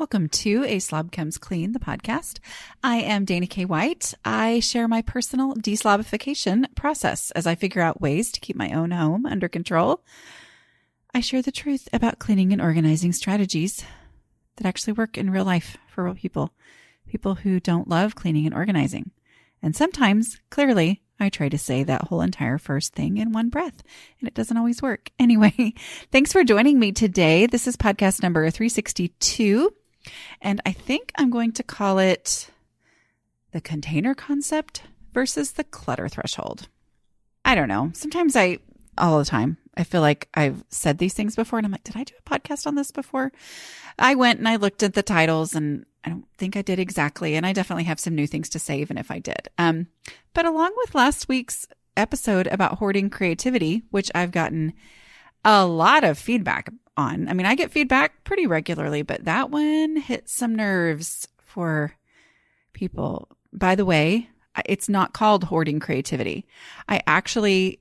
Welcome to A Slob Comes Clean, the podcast. I am Dana K. White. I share my personal deslobification process as I figure out ways to keep my own home under control. I share the truth about cleaning and organizing strategies that actually work in real life for real people who don't love cleaning and organizing. And sometimes, clearly, I try to say that whole entire first thing in one breath, and it doesn't always work. Anyway, thanks for joining me today. This is podcast number 362. And I think I'm going to call it the container concept versus the clutter threshold. I don't know. Sometimes all the time, I feel like I've said these things before and I'm like, did I do a podcast on this before? I went and I looked at the titles and I don't think I did exactly. And I definitely have some new things to say even if I did. But along with last week's episode about hoarding creativity, which I've gotten a lot of feedback on. I mean, I get feedback pretty regularly, but that one hit some nerves for people. By the way, it's not called hoarding creativity. I actually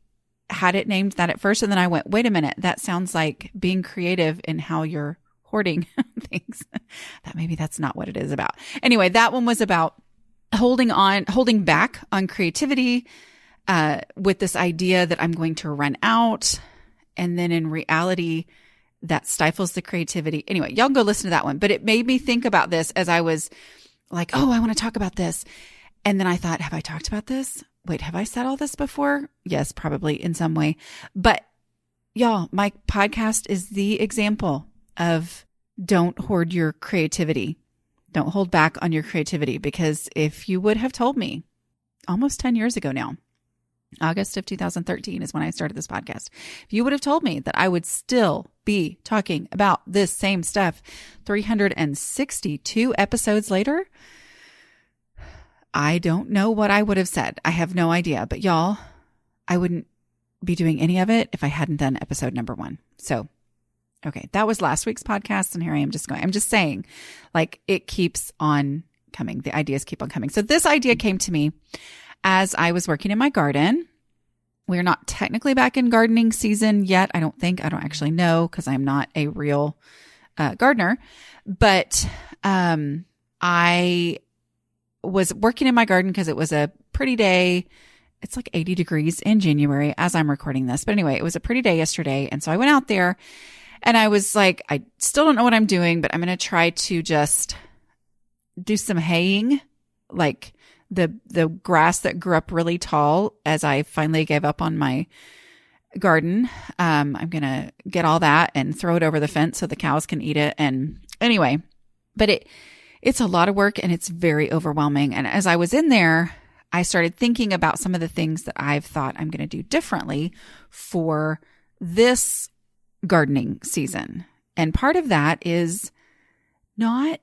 had it named that at first, and then I went, wait a minute, that sounds like being creative in how you're hoarding things. That's not what it is about. Anyway, that one was about holding back on creativity, with this idea that I'm going to run out. And then in reality, that stifles the creativity. Anyway, y'all go listen to that one. But it made me think about this as I was like, oh, I want to talk about this. And then I thought, have I talked about this? Wait, have I said all this before? Yes, probably in some way. But y'all, my podcast is the example of don't hoard your creativity. Don't hold back on your creativity. Because if you would have told me almost 10 years ago now, August of 2013 is when I started this podcast. If you would have told me that I would still be talking about this same stuff 362 episodes later, I don't know what I would have said. I have no idea. But y'all, I wouldn't be doing any of it if I hadn't done episode number 1. So, okay, that was last week's podcast. And here I am I'm just saying, like, it keeps on coming. The ideas keep on coming. So this idea came to me as I was working in my garden. We're not technically back in gardening season yet. I don't actually know because I'm not a real gardener. But I was working in my garden because it was a pretty day. It's like 80 degrees in January as I'm recording this. But anyway, it was a pretty day yesterday. And so I went out there and I was like, I still don't know what I'm doing, but I'm going to try to just do some haying, like the grass that grew up really tall as I finally gave up on my garden. I'm going to get all that and throw it over the fence so the cows can eat it. And anyway, but it's a lot of work and it's very overwhelming. And as I was in there, I started thinking about some of the things that I've thought I'm going to do differently for this gardening season. And part of that is not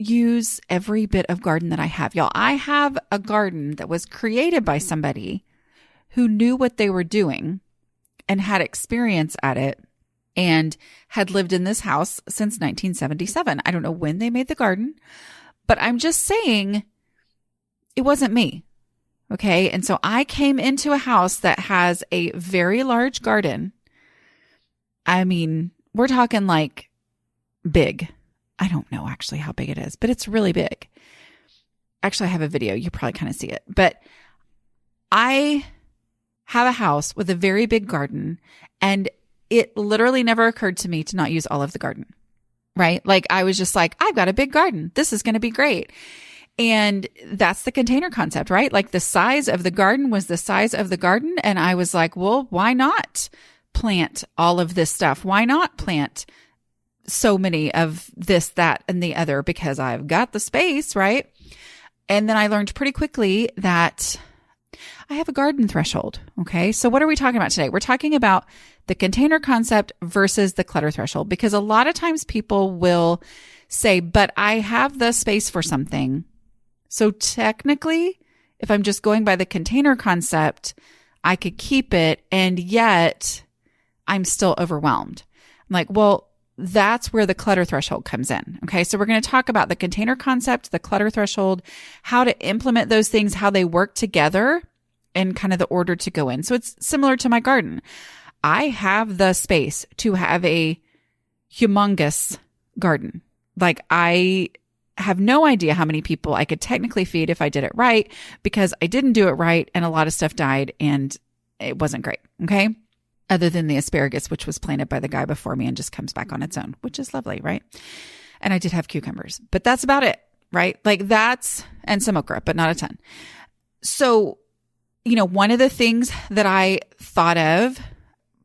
use every bit of garden that I have. Y'all, I have a garden that was created by somebody who knew what they were doing and had experience at it and had lived in this house since 1977. I don't know when they made the garden, but I'm just saying it wasn't me. Okay. And so I came into a house that has a very large garden. I mean, we're talking like big. I don't know actually how big it is, but it's really big. Actually, I have a video. You probably kind of see it. But I have a house with a very big garden, and it literally never occurred to me to not use all of the garden, right? Like I was just like, I've got a big garden. This is going to be great. And that's the container concept, right? Like the size of the garden was the size of the garden. And I was like, well, why not plant all of this stuff? Why not plant so many of this, that, and the other? Because I've got the space, right? And then I learned pretty quickly that I have a garden threshold. Okay. So what are we talking about today? We're talking about the container concept versus the clutter threshold, because a lot of times people will say, but I have the space for something. So technically, if I'm just going by the container concept, I could keep it, and yet I'm still overwhelmed. I'm like, well, that's where the clutter threshold comes in. Okay. So we're going to talk about the container concept, the clutter threshold, how to implement those things, how they work together, and kind of the order to go in. So it's similar to my garden. I have the space to have a humongous garden Like I have no idea how many people I could technically feed if I did it right, because I didn't do it right and a lot of stuff died and it wasn't great. Okay. Other than the asparagus, which was planted by the guy before me and just comes back on its own, which is lovely. Right. And I did have cucumbers, but that's about it. Right. Like that's, and some okra, but not a ton. So, one of the things that I thought of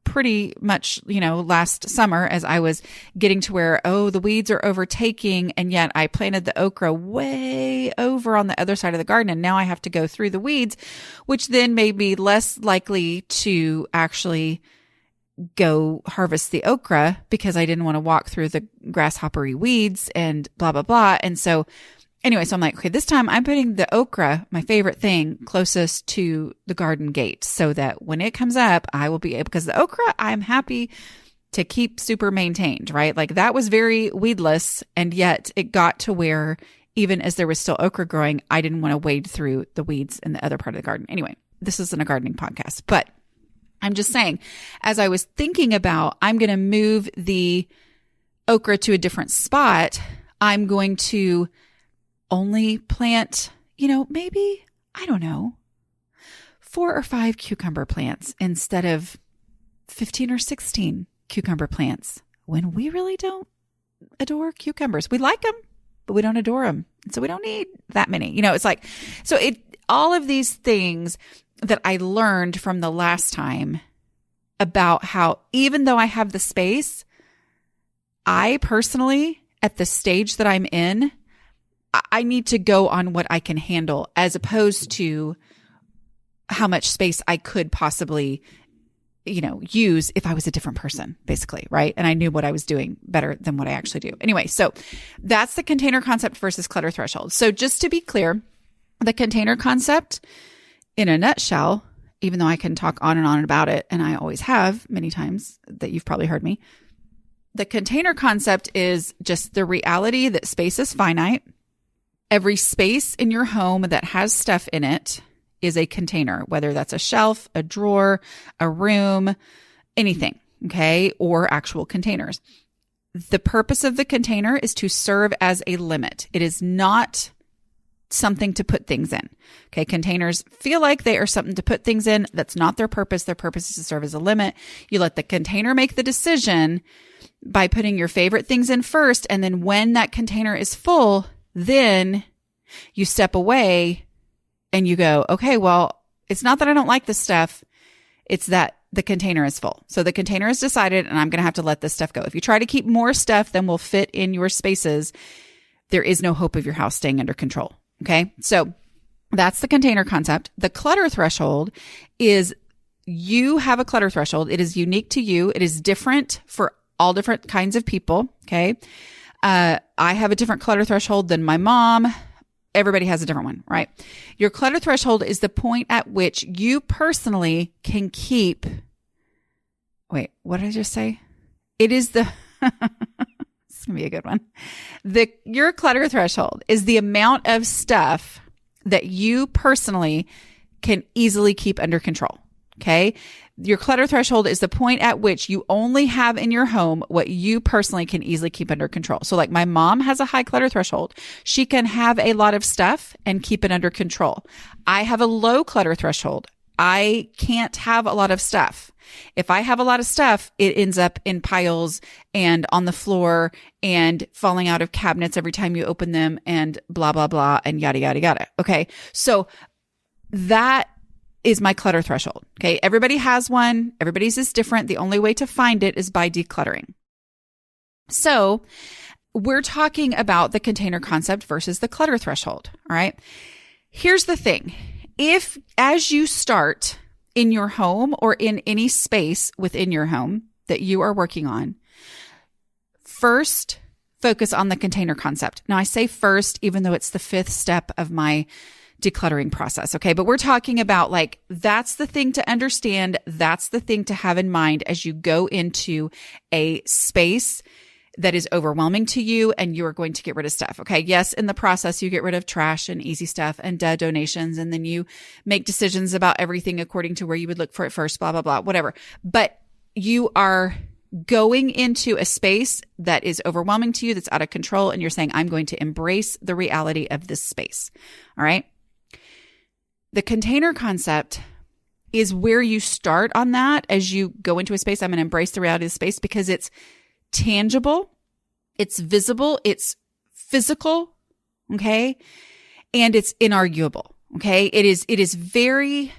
pretty much, last summer as I was getting to where, the weeds are overtaking. And yet I planted the okra way over on the other side of the garden. And now I have to go through the weeds, which then made me less likely to actually go harvest the okra because I didn't want to walk through the grasshoppery weeds and blah, blah, blah. And so anyway, so I'm like, okay, this time I'm putting the okra, my favorite thing, closest to the garden gate so that when it comes up, I will be able, because the okra, I'm happy to keep super maintained, right? Like that was very weedless. And yet it got to where even as there was still okra growing, I didn't want to wade through the weeds in the other part of the garden. Anyway, this isn't a gardening podcast, but I'm just saying, as I was thinking about, I'm going to move the okra to a different spot, I'm going to only plant, maybe, I don't know, 4 or 5 cucumber plants instead of 15 or 16 cucumber plants when we really don't adore cucumbers. We like them, but we don't adore them. So we don't need that many. It's like, so all of these things that I learned from the last time about how even though I have the space, I personally, at the stage that I'm in, I need to go on what I can handle as opposed to how much space I could possibly, use if I was a different person, basically, right? And I knew what I was doing better than what I actually do. Anyway, so that's the container concept versus clutter threshold. So just to be clear, the container concept in a nutshell, even though I can talk on and on about it, and I always have many times that you've probably heard me, the container concept is just the reality that space is finite. Every space in your home that has stuff in it is a container, whether that's a shelf, a drawer, a room, anything, okay, or actual containers. The purpose of the container is to serve as a limit. It is not something to put things in. Okay. Containers feel like they are something to put things in. That's not their purpose. Their purpose is to serve as a limit. You let the container make the decision by putting your favorite things in first. And then when that container is full, then you step away and you go, okay, well, it's not that I don't like this stuff. It's that the container is full. So the container is decided and I'm going to have to let this stuff go. If you try to keep more stuff than will fit in your spaces, there is no hope of your house staying under control. Okay. So that's the container concept. The clutter threshold is you have a clutter threshold. It is unique to you. It is different for all different kinds of people. Okay. I have a different clutter threshold than my mom. Everybody has a different one, right? Your clutter threshold is the point at which you personally can keep, wait, what did I just say? It is the, it's going to be a good one. Your clutter threshold is the amount of stuff that you personally can easily keep under control. Okay. Your clutter threshold is the point at which you only have in your home what you personally can easily keep under control. So like my mom has a high clutter threshold. She can have a lot of stuff and keep it under control. I have a low clutter threshold. I can't have a lot of stuff. If I have a lot of stuff, it ends up in piles and on the floor and falling out of cabinets every time you open them and blah, blah, blah, and yada, yada, yada. Okay. So that is my clutter threshold. Okay. Everybody has one. Everybody's is different. The only way to find it is by decluttering. So we're talking about the container concept versus the clutter threshold. All right. Here's the thing. If as you start in your home or in any space within your home that you are working on, first focus on the container concept. Now I say first, even though it's the 5th step of my decluttering process. Okay. But we're talking about like, that's the thing to understand. That's the thing to have in mind as you go into a space that is overwhelming to you and you are going to get rid of stuff. Okay. Yes. In the process, you get rid of trash and easy stuff and donations. And then you make decisions about everything according to where you would look for it first, blah, blah, blah, whatever. But you are going into a space that is overwhelming to you, that's out of control, and you're saying, I'm going to embrace the reality of this space. All right. The container concept is where you start on that as you go into a space. I'm going to embrace the reality of the space because it's tangible, it's visible, it's physical, okay? And it's inarguable, okay? It is very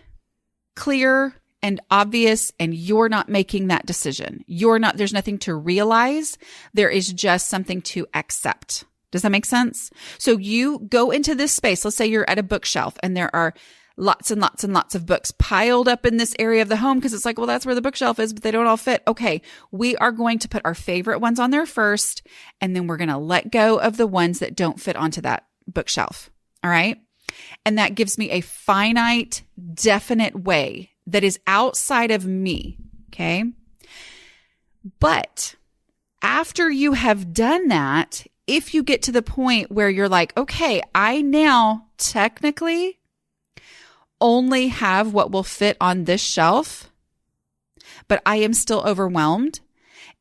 clear and obvious, and you're not making that decision. There's nothing to realize. There is just something to accept. Does that make sense? So you go into this space. Let's say you're at a bookshelf and there are lots and lots and lots of books piled up in this area of the home because it's like, well, that's where the bookshelf is, but they don't all fit. Okay, we are going to put our favorite ones on there first, and then we're going to let go of the ones that don't fit onto that bookshelf. All right? And that gives me a finite, definite way that is outside of me. Okay? But after you have done that, if you get to the point where you're like, okay, I now technically only have what will fit on this shelf, but I am still overwhelmed.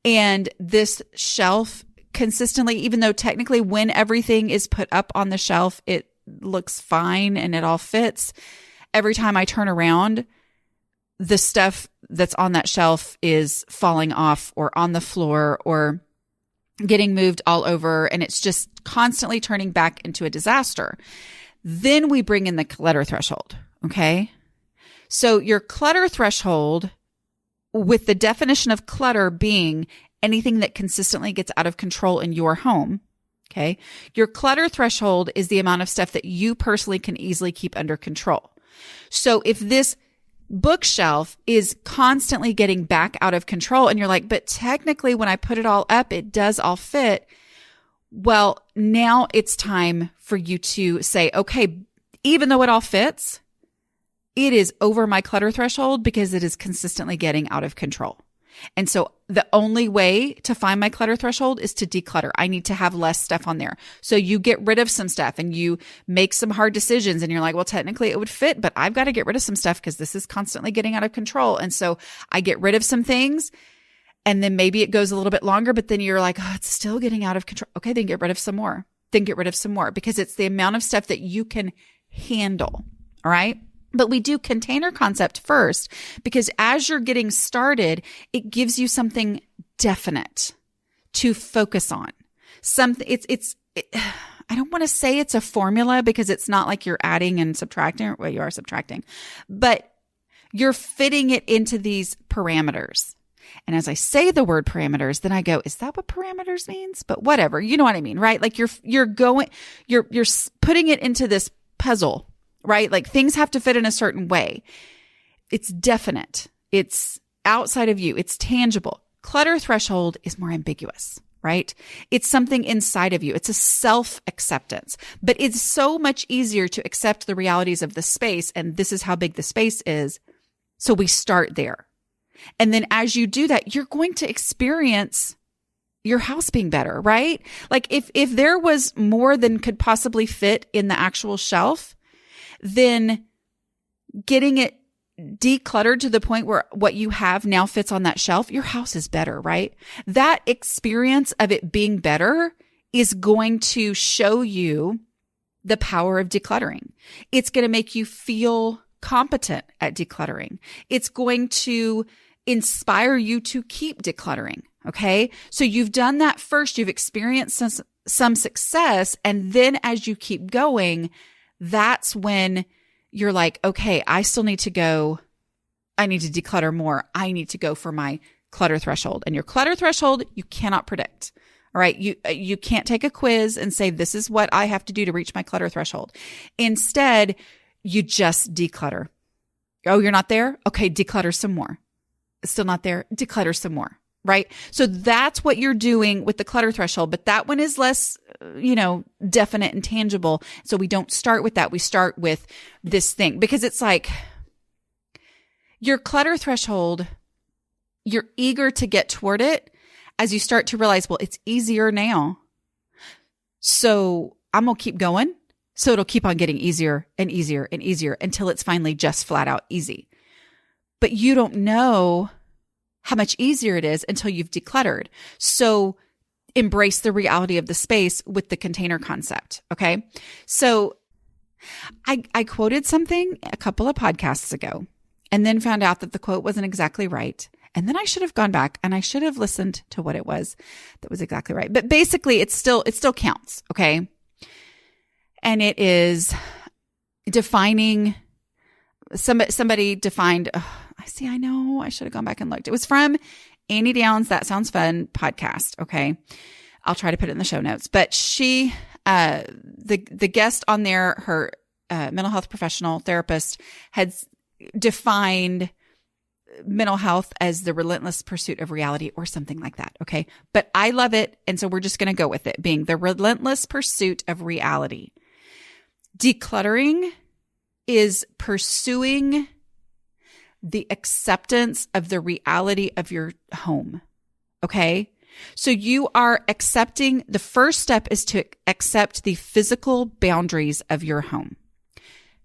And this shelf consistently, even though technically when everything is put up on the shelf, it looks fine and it all fits. Every time I turn around, the stuff that's on that shelf is falling off or on the floor or getting moved all over. And it's just constantly turning back into a disaster. Then we bring in the clutter threshold. Okay. So your clutter threshold, with the definition of clutter being anything that consistently gets out of control in your home. Okay. Your clutter threshold is the amount of stuff that you personally can easily keep under control. So if this bookshelf is constantly getting back out of control and you're like, but technically when I put it all up, it does all fit. Well, now it's time for you to say, okay, even though it all fits, it is over my clutter threshold because it is consistently getting out of control. And so the only way to find my clutter threshold is to declutter. I need to have less stuff on there. So you get rid of some stuff and you make some hard decisions and you're like, well, technically it would fit, but I've got to get rid of some stuff because this is constantly getting out of control. And so I get rid of some things and then maybe it goes a little bit longer, but then you're like, oh, it's still getting out of control. Okay, then get rid of some more. Then get rid of some more because it's the amount of stuff that you can handle. All right. But we do container concept first because as you're getting started, it gives you something definite to focus on. I don't want to say it's a formula because it's not like you're adding and subtracting. Well, you are subtracting, but you're fitting it into these parameters. And as I say the word parameters, then I go, is that what parameters means? But whatever, you know what I mean, right? Like you're putting it into this puzzle. Right? Like things have to fit in a certain way. It's definite. It's outside of you. It's tangible. Clutter threshold is more ambiguous, right? It's something inside of you. It's a self-acceptance, but it's so much easier to accept the realities of the space. And this is how big the space is. So we start there. And then as you do that, you're going to experience your house being better, right? Like if there was more than could possibly fit in the actual shelf, then getting it decluttered to the point where what you have now fits on that shelf, your house is better, right? That experience of it being better is going to show you the power of decluttering. It's going to make you feel competent at decluttering. It's going to inspire you to keep decluttering. Okay. So you've done that first. You've experienced some success. And then as you keep going, that's when you're like, okay, I still need to go. I need to declutter more. I need to go for my clutter threshold. And your clutter threshold, you cannot predict. All right. You can't take a quiz and say, this is what I have to do to reach my clutter threshold. Instead, you just declutter. Oh, you're not there? Okay. Declutter some more. Still not there? Declutter some more. Right? So that's what you're doing with the clutter threshold, but that one is less, definite and tangible. So we don't start with that. We start with this thing because it's like your clutter threshold, you're eager to get toward it as you start to realize, well, it's easier now. So I'm going to keep going. So it'll keep on getting easier and easier and easier until it's finally just flat out easy. But you don't know how much easier it is until you've decluttered. So embrace the reality of the space with the container concept. Okay. So I quoted something a couple of podcasts ago and then found out that the quote wasn't exactly right. And then I should have gone back and I should have listened to what it was that was exactly right. But basically it still counts. Okay. And it is defining, somebody defined, I know I should have gone back and looked. It was from Annie Downs' That Sounds Fun podcast. Okay. I'll try to put it in the show notes, but she, the guest on there, her mental health professional therapist, had defined mental health as the relentless pursuit of reality or something like that. Okay. But I love it. And so we're just going to go with it being the relentless pursuit of reality. Decluttering is pursuing the acceptance of the reality of your home. Okay. So you are accepting, the first step is to accept the physical boundaries of your home.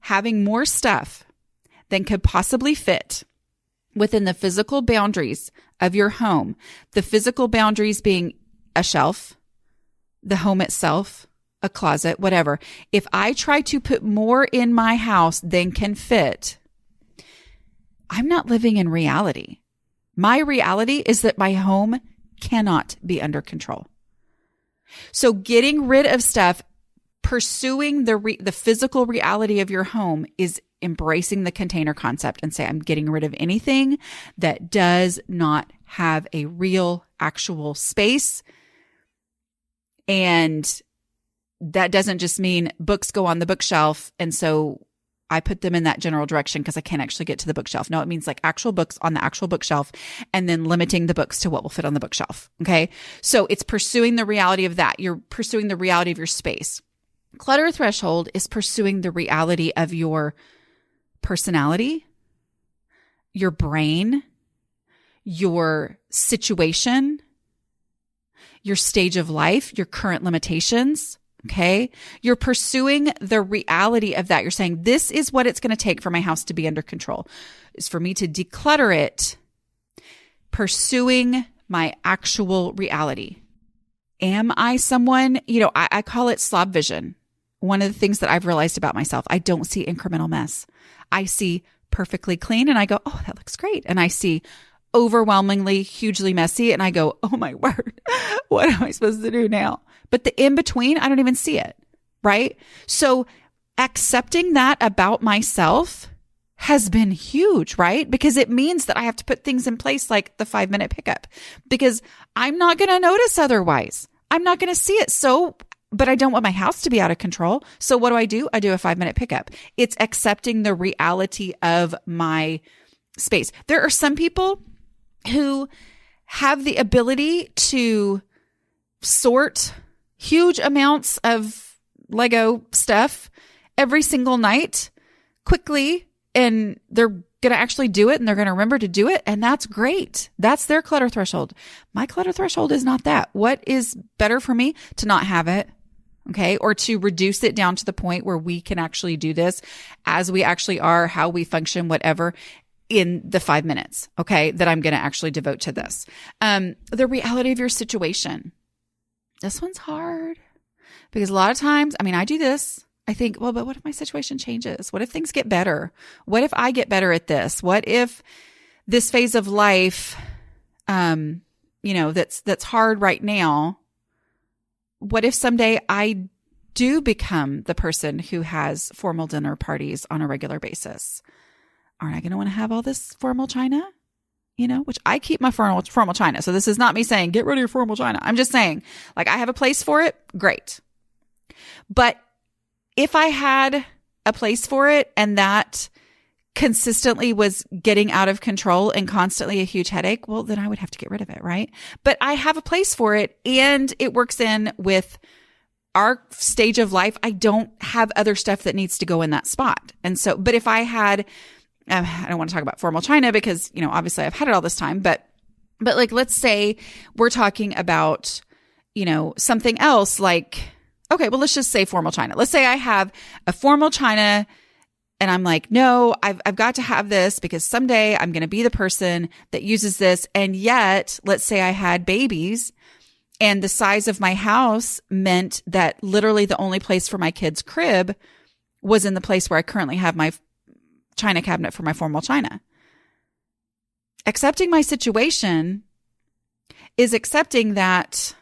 Having more stuff than could possibly fit within the physical boundaries of your home, the physical boundaries being a shelf, the home itself, a closet, whatever. If I try to put more in my house than can fit, I'm not living in reality. My reality is that my home cannot be under control. So getting rid of stuff, pursuing the physical reality of your home is embracing the container concept and say, I'm getting rid of anything that does not have a real, actual space. And that doesn't just mean books go on the bookshelf. And so I put them in that general direction because I can't actually get to the bookshelf. No, it means like actual books on the actual bookshelf and then limiting the books to what will fit on the bookshelf. Okay. So it's pursuing the reality of that. You're pursuing the reality of your space. Clutter threshold is pursuing the reality of your personality, your brain, your situation, your stage of life, your current limitations. Okay. You're pursuing the reality of that. You're saying, this is what it's going to take for my house to be under control, is for me to declutter it, pursuing my actual reality. Am I someone, I call it slob vision. One of the things that I've realized about myself, I don't see incremental mess. I see perfectly clean and I go, oh, that looks great. And I see overwhelmingly, hugely messy. And I go, oh my word, what am I supposed to do now? But the in between, I don't even see it. Right. So accepting that about myself has been huge, right? Because it means that I have to put things in place like the 5-minute pickup because I'm not going to notice otherwise. I'm not going to see it. But I don't want my house to be out of control. So what do? I do a 5-minute pickup. It's accepting the reality of my space. There are some people who have the ability to sort huge amounts of Lego stuff every single night quickly, and they're going to actually do it and they're going to remember to do it. And that's great. That's their clutter threshold. My clutter threshold is not that. What is better for me? To not have it. Okay. Or to reduce it down to the point where we can actually do this as we actually are, how we function, whatever, in the 5 minutes. Okay. That I'm going to actually devote to this. The reality of your situation. This one's hard because a lot of times, I do this. I think, well, but what if my situation changes? What if things get better? What if I get better at this? What if this phase of life, that's hard right now? What if someday I do become the person who has formal dinner parties on a regular basis? Aren't I going to want to have all this formal china? Which I keep my formal china. So this is not me saying, get rid of your formal china. I'm just saying, like, I have a place for it. Great. But if I had a place for it and that consistently was getting out of control and constantly a huge headache, well, then I would have to get rid of it, right? But I have a place for it and it works in with our stage of life. I don't have other stuff that needs to go in that spot. And so, but if I had, I don't want to talk about formal china because, obviously I've had it all this time, but like, let's say we're talking about, something else like, okay, well, let's just say formal china. Let's say I have a formal china And I'm like, no, I've got to have this because someday I'm going to be the person that uses this. And yet, let's say I had babies and the size of my house meant that literally the only place for my kid's crib was in the place where I currently have my china cabinet for my formal china. Accepting my situation is accepting that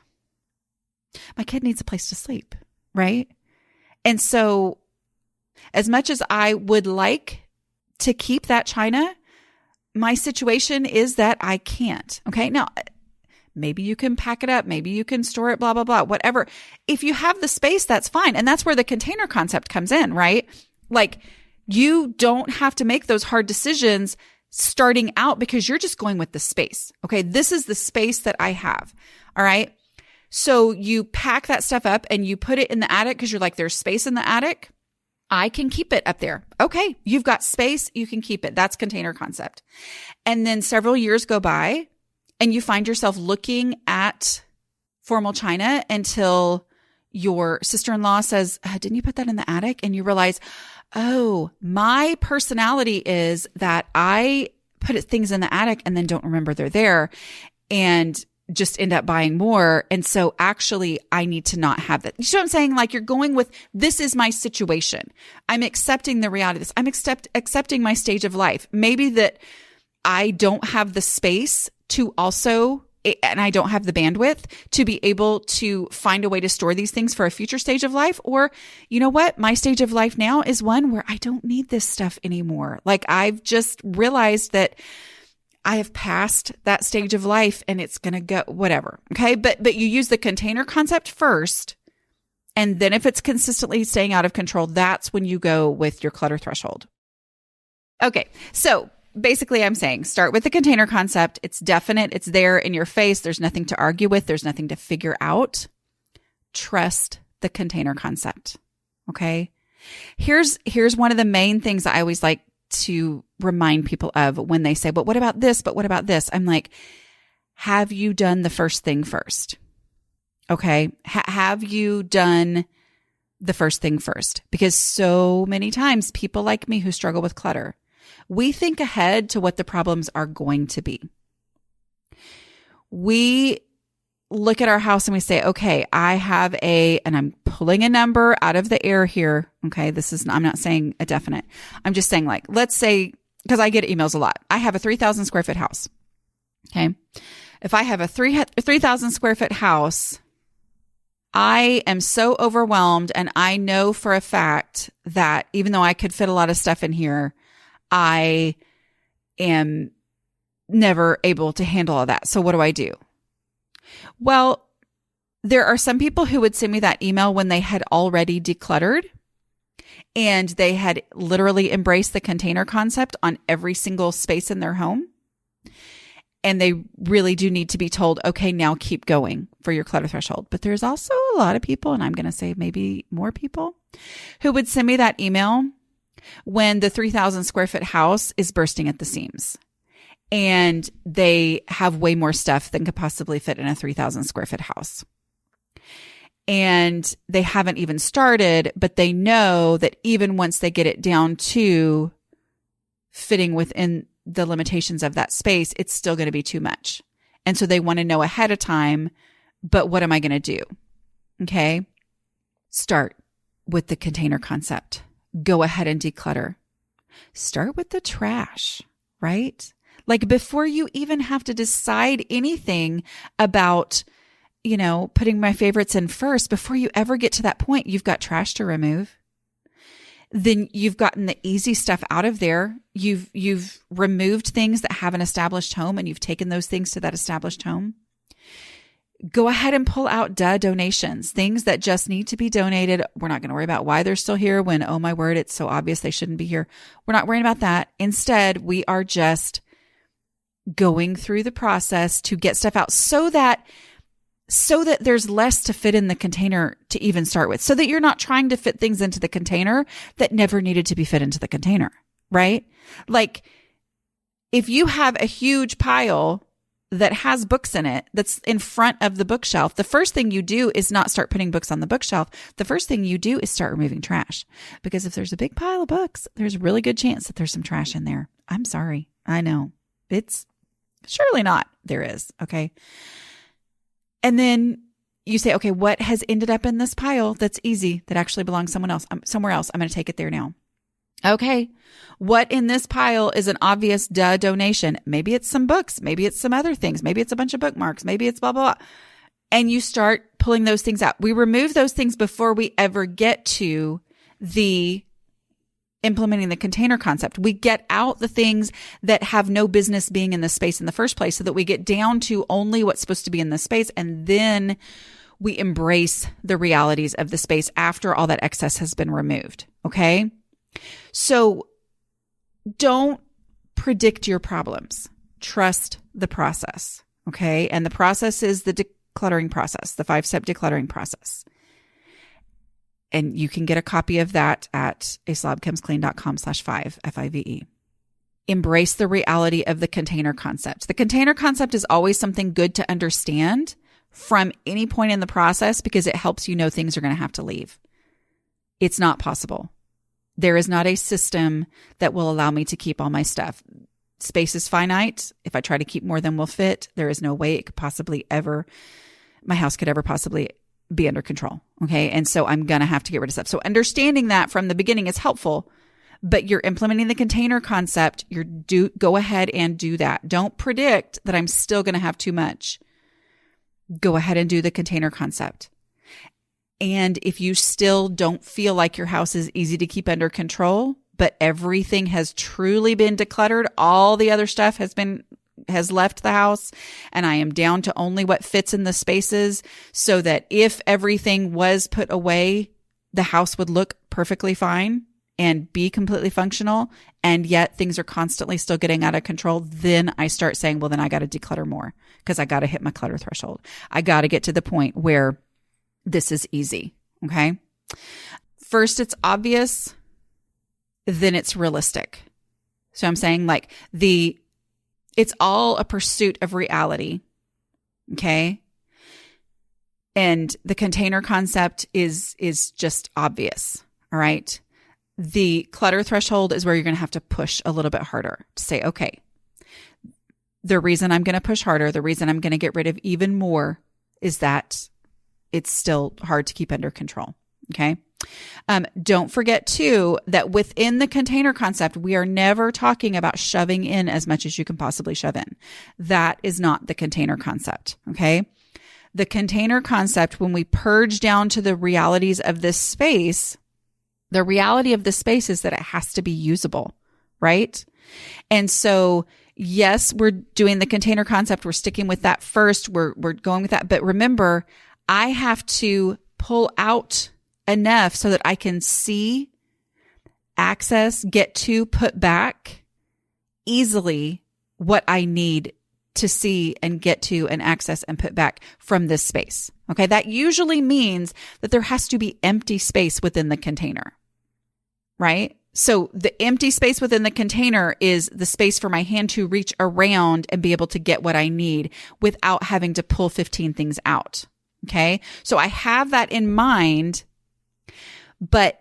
my kid needs a place to sleep, right? And so as much as I would like to keep that china, my situation is that I can't. Okay. Now, maybe you can pack it up. Maybe you can store it, blah, blah, blah, whatever. If you have the space, that's fine. And that's where the container concept comes in, right? Like you don't have to make those hard decisions starting out because you're just going with the space. Okay. This is the space that I have. All right. So you pack that stuff up and you put it in the attic because you're like, there's space in the attic. I can keep it up there. Okay. You've got space. You can keep it. That's container concept. And then several years go by and you find yourself looking at formal china until your sister-in-law says, didn't you put that in the attic? And you realize, oh, my personality is that I put things in the attic and then don't remember they're there and just end up buying more. And so actually I need to not have that. You know what I'm saying? Like you're going with, this is my situation. I'm accepting the reality of this. I'm accepting my stage of life. Maybe that I don't have the space to also, and I don't have the bandwidth to be able to find a way to store these things for a future stage of life. Or you know what? My stage of life now is one where I don't need this stuff anymore. Like I've just realized that I have passed that stage of life and it's going to go whatever. Okay. But you use the container concept first. And then if it's consistently staying out of control, that's when you go with your clutter threshold. Okay. So basically I'm saying start with the container concept. It's definite. It's there in your face. There's nothing to argue with. There's nothing to figure out. Trust the container concept. Okay. Here's one of the main things I always like to remind people of when they say, but what about this? But what about this? I'm like, have you done the first thing first? Okay. Have you done the first thing first? Because so many times people like me who struggle with clutter, we think ahead to what the problems are going to be. We look at our house and we say, okay, I have and I'm pulling a number out of the air here. Okay. I'm not saying a definite. I'm just saying like, let's say, because I get emails a lot. I have a 3,000 square foot house. Okay. If I have a 3,000 square foot house, I am so overwhelmed. And I know for a fact that even though I could fit a lot of stuff in here, I am never able to handle all that. So what do I do? Well, there are some people who would send me that email when they had already decluttered and they had literally embraced the container concept on every single space in their home. And they really do need to be told, okay, now keep going for your clutter threshold. But there's also a lot of people, and I'm going to say maybe more people, who would send me that email when the 3,000 square foot house is bursting at the seams. And they have way more stuff than could possibly fit in a 3,000 square foot house. And they haven't even started, but they know that even once they get it down to fitting within the limitations of that space, it's still going to be too much. And so they want to know ahead of time, but what am I going to do? Okay. Start with the container concept. Go ahead and declutter. Start with the trash, right? Like before you even have to decide anything about, putting my favorites in first, before you ever get to that point, you've got trash to remove. Then you've gotten the easy stuff out of there. You've removed things that have an established home and you've taken those things to that established home. Go ahead and pull out donations, things that just need to be donated. We're not going to worry about why they're still here when, oh my word, it's so obvious they shouldn't be here. We're not worrying about that. Instead, we are just going through the process to get stuff out so that there's less to fit in the container to even start with, so that you're not trying to fit things into the container that never needed to be fit into the container, right? Like if you have a huge pile that has books in it that's in front of the bookshelf, the first thing you do is not start putting books on the bookshelf. The first thing you do is start removing trash. Because if there's a big pile of books, there's a really good chance that there's some trash in there. I'm sorry. I know. It's surely not. There is. Okay. And then you say, okay, what has ended up in this pile that's easy, that actually belongs somewhere else? I'm going to take it there now. Okay. What in this pile is an obvious donation? Maybe it's some books. Maybe it's some other things. Maybe it's a bunch of bookmarks. Maybe it's blah, blah, blah. And you start pulling those things out. We remove those things before we ever get to the implementing the container concept. We get out the things that have no business being in the space in the first place so that we get down to only what's supposed to be in the space. And then we embrace the realities of the space after all that excess has been removed. Okay. So don't predict your problems. Trust the process. Okay. And the process is the decluttering process, the 5-step decluttering process. And you can get a copy of that at aslobcomesclean.com/5, F-I-V-E. Embrace the reality of the container concept. The container concept is always something good to understand from any point in the process because it helps you know things are going to have to leave. It's not possible. There is not a system that will allow me to keep all my stuff. Space is finite. If I try to keep more than will fit, there is no way it could possibly ever, my house could ever possibly be under control. Okay. And so I'm going to have to get rid of stuff. So understanding that from the beginning is helpful, but you're implementing the container concept. Go ahead and do that. Don't predict that I'm still going to have too much. Go ahead and do the container concept. And if you still don't feel like your house is easy to keep under control, but everything has truly been decluttered, all the other stuff has left the house, and I am down to only what fits in the spaces so that if everything was put away, the house would look perfectly fine and be completely functional, and yet things are constantly still getting out of control, then I start saying, well, then I got to declutter more because I got to hit my clutter threshold. I got to get to the point where this is easy. Okay. First, it's obvious. Then it's realistic. So I'm saying like it's all a pursuit of reality. Okay. And the container concept is just obvious. All right. The clutter threshold is where you're going to have to push a little bit harder to say, okay, the reason I'm going to push harder, the reason I'm going to get rid of even more is that it's still hard to keep under control. Okay. Don't forget too, that within the container concept, we are never talking about shoving in as much as you can possibly shove in. That is not the container concept. Okay. The container concept, when we purge down to the realities of this space, the reality of the space is that it has to be usable, right? And so yes, we're doing the container concept. We're sticking with that first. We're going with that. But remember, I have to pull out enough so that I can see, access, get to, put back easily what I need to see and get to and access and put back from this space. Okay. That usually means that there has to be empty space within the container, right? So the empty space within the container is the space for my hand to reach around and be able to get what I need without having to pull 15 things out. Okay. So I have that in mind, but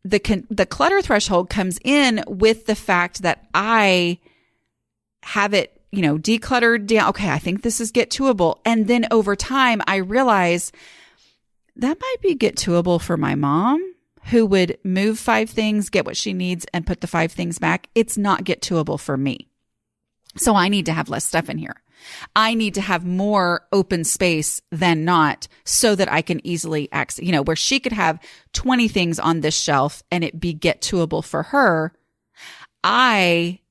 the clutter threshold comes in with the fact that I have it, decluttered down. Okay. I think this is get toable. And then over time, I realize that might be get toable for my mom, who would move 5 things, get what she needs, and put the 5 things back. It's not get toable for me. So I need to have less stuff in here. I need to have more open space than not so that I can easily access, where she could have 20 things on this shelf and it be get toable for her. I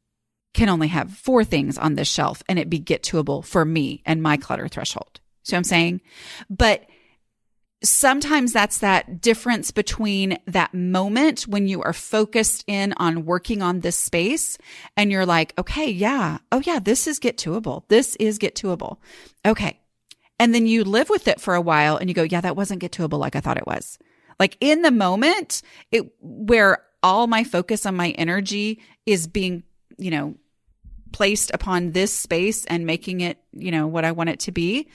can only have 4 things on this shelf and it be get toable for me and my clutter threshold. See what I'm saying? But sometimes that's that difference between that moment when you are focused in on working on this space and you're like, okay, yeah. Oh yeah, this is get toable. This is get toable. Okay. And then you live with it for a while and you go, yeah, that wasn't get toable like I thought it was. Like in the moment, where all my focus on my energy is being, placed upon this space and making it, what I want it to be.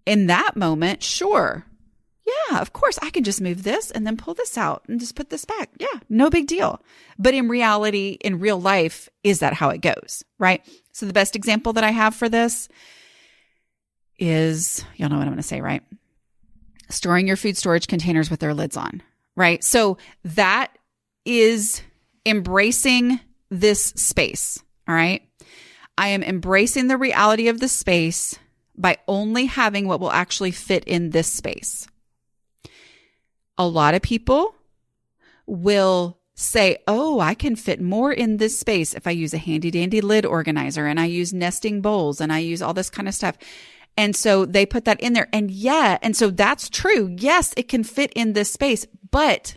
In that moment, sure. Yeah, of course, I can just move this and then pull this out and just put this back. Yeah, no big deal. But in reality, in real life, is that how it goes, right? So the best example that I have for this is, y'all know what I'm going to say, right? Storing your food storage containers with their lids on, right? So that is embracing this space, all right? I am embracing the reality of the space by only having what will actually fit in this space. A lot of people will say, oh, I can fit more in this space if I use a handy dandy lid organizer and I use nesting bowls and I use all this kind of stuff. And so they put that in there. And so that's true. Yes, it can fit in this space, but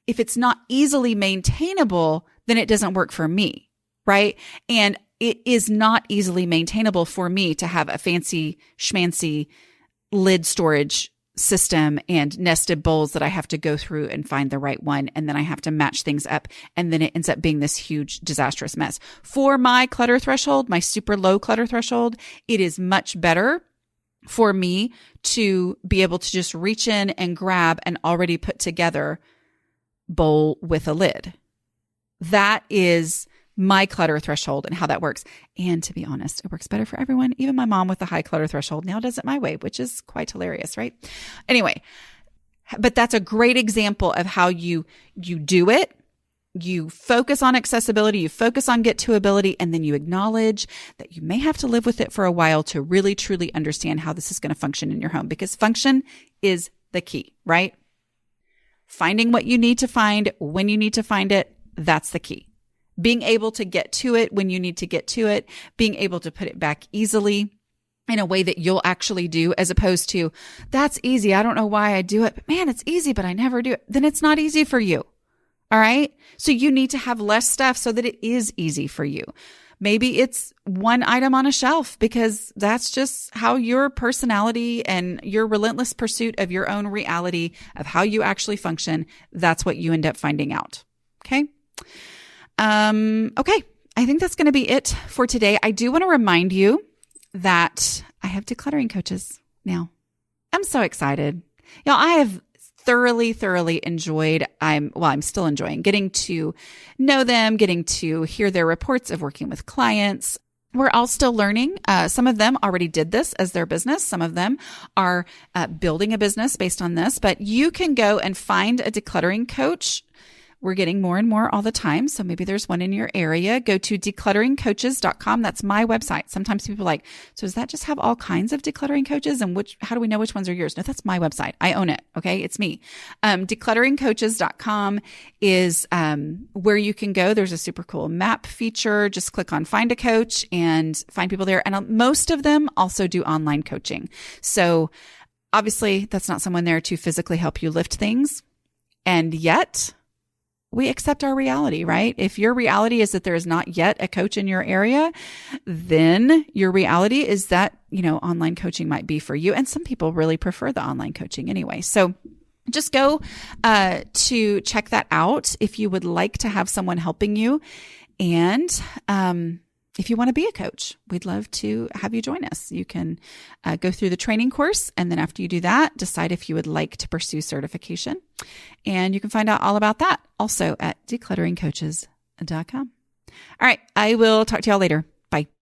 if it's not easily maintainable, then it doesn't work for me, right? And it is not easily maintainable for me to have a fancy schmancy lid storage system and nested bowls that I have to go through and find the right one. And then I have to match things up. And then it ends up being this huge disastrous mess. For my clutter threshold, my super low clutter threshold, it is much better for me to be able to just reach in and grab an already put together bowl with a lid. That is my clutter threshold and how that works. And to be honest, it works better for everyone. Even my mom with the high clutter threshold now does it my way, which is quite hilarious, right? Anyway, but that's a great example of how you do it. You focus on accessibility, you focus on get to ability, and then you acknowledge that you may have to live with it for a while to really truly understand how this is going to function in your home, because function is the key, right? Finding what you need to find when you need to find it, that's the key. Being able to get to it when you need to get to it, being able to put it back easily in a way that you'll actually do, as opposed to, that's easy. I don't know why I do it, but man, it's easy, but I never do it. Then it's not easy for you. All right. So you need to have less stuff so that it is easy for you. Maybe it's one item on a shelf because that's just how your personality and your relentless pursuit of your own reality of how you actually function, that's what you end up finding out. Okay. Okay. I think that's going to be it for today. I do want to remind you that I have decluttering coaches now. I'm so excited. I have thoroughly enjoyed, I'm still enjoying getting to know them, getting to hear their reports of working with clients. We're all still learning. Some of them already did this as their business. Some of them are building a business based on this, but you can go and find a decluttering coach. We're getting more and more all the time. So maybe there's one in your area. Go to declutteringcoaches.com. That's my website. Sometimes people are like, so does that just have all kinds of decluttering coaches? And how do we know which ones are yours? No, that's my website. I own it. Okay. It's me. Declutteringcoaches.com is where you can go. There's a super cool map feature. Just click on find a coach and find people there. And most of them also do online coaching. So obviously that's not someone there to physically help you lift things. And yet we accept our reality, right? If your reality is that there is not yet a coach in your area, then your reality is that, online coaching might be for you. And some people really prefer the online coaching anyway. So just go to check that out if you would like to have someone helping you. And if you want to be a coach, we'd love to have you join us. You can go through the training course. And then after you do that, decide if you would like to pursue certification. And you can find out all about that also at declutteringcoaches.com. All right. I will talk to y'all later. Bye.